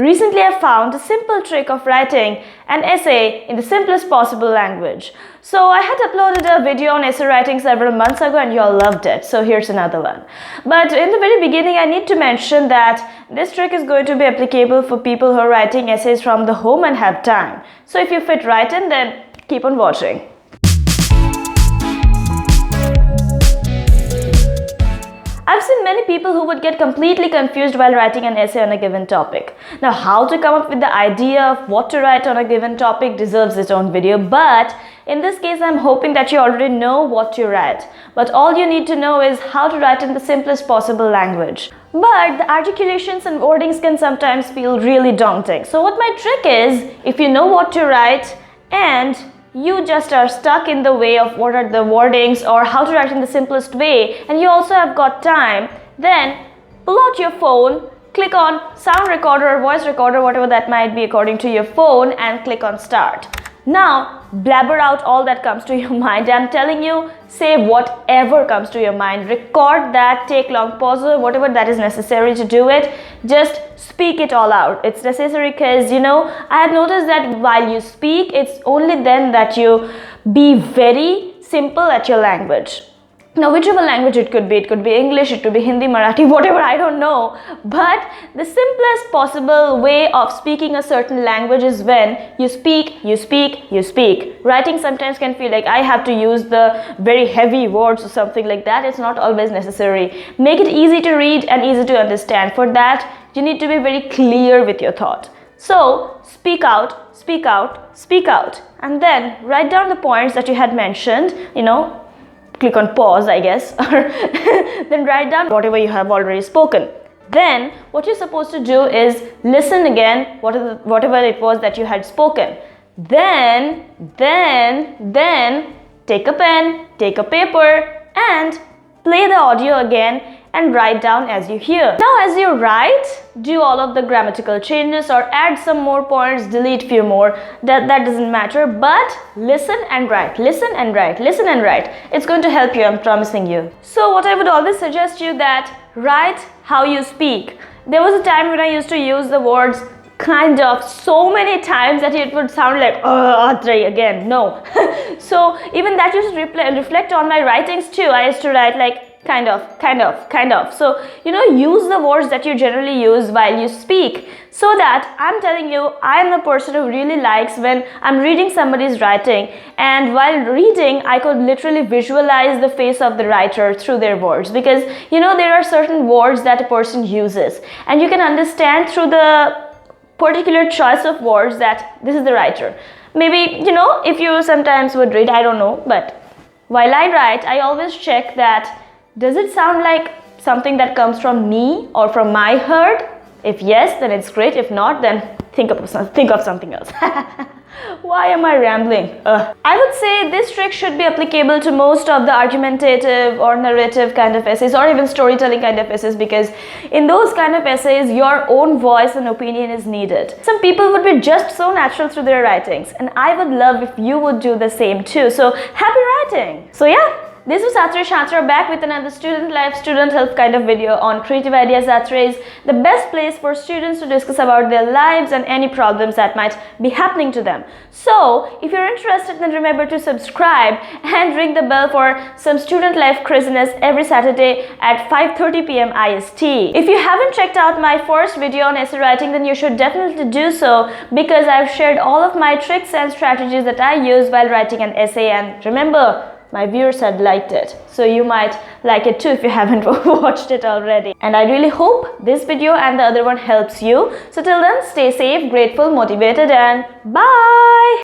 Recently, I found a simple trick of writing an essay in the simplest possible language. So I had uploaded a video on essay writing several months ago and you all loved it. So here's another one. But in the very beginning, I need to mention that this trick is going to be applicable for people who are writing essays from the home and have time. So if you fit right in, then keep on watching. I've seen many people who would get completely confused while writing an essay on a given topic. Now, how to come up with the idea of what to write on a given topic deserves its own video, but in this case, I'm hoping that you already know what to write. But all you need to know is how to write in the simplest possible language. But the articulations and wordings can sometimes feel really daunting. So what my trick is, if you know what to write and you just are stuck in the way of what are the wordings or how to write in the simplest way, and you also have got time, then pull out your phone, click on sound recorder or voice recorder, whatever that might be according to your phone, and click on start. Now blabber out all that comes to your mind. I'm telling you, say whatever comes to your mind, record that, take long pauses, whatever that is necessary to do it, just speak it all out. It's necessary because, I have noticed that while you speak, it's only then that you be very simple at your language. Now, whichever language it could be English, it could be Hindi, Marathi, whatever, I don't know. But the simplest possible way of speaking a certain language is when you speak, you speak, you speak. Writing sometimes can feel like I have to use the very heavy words or something like that. It's not always necessary. Make it easy to read and easy to understand. For that, you need to be very clear with your thought. So, speak out, speak out, speak out. And then write down the points that you had mentioned, click on pause, I guess, or then write down whatever you have already spoken. Then what you're supposed to do is listen again, whatever it was that you had spoken. Then take a pen, take a paper, and play the audio again and write down as you hear. Now as you write, do all of the grammatical changes or add some more points, delete few more, that doesn't matter, but listen and write, listen and write, listen and write. It's going to help you, I'm promising you. So what I would always suggest you that write how you speak. There was a time when I used to use the words kind of so many times that it would sound like again, no. So even that used to reflect on my writings too. I used to write like kind of. So, use the words that you generally use while you speak, so that I'm telling you, I am the person who really likes when I'm reading somebody's writing, and while reading, I could literally visualize the face of the writer through their words, because, there are certain words that a person uses, and you can understand through the particular choice of words that this is the writer. Maybe, if you sometimes would read, I don't know, but while I write, I always check that does it sound like something that comes from me or from my heart? If yes, then it's great. If not, then think of something else. Why am I rambling? I would say this trick should be applicable to most of the argumentative or narrative kind of essays, or even storytelling kind of essays, because in those kind of essays, your own voice and opinion is needed. Some people would be just so natural through their writings, and I would love if you would do the same too. So happy writing! So yeah. This was Satri Shatra back with another student life, student help kind of video on Creative Ideas Satri's, the best place for students to discuss about their lives and any problems that might be happening to them. So, if you're interested, then remember to subscribe and ring the bell for some student life craziness every Saturday at 5:30 p.m. IST. If you haven't checked out my first video on essay writing, then you should definitely do so, because I've shared all of my tricks and strategies that I use while writing an essay, and remember, my viewers had liked it, so you might like it too if you haven't watched it already. And I really hope this video and the other one helps you. So till then, stay safe, grateful, motivated, and bye!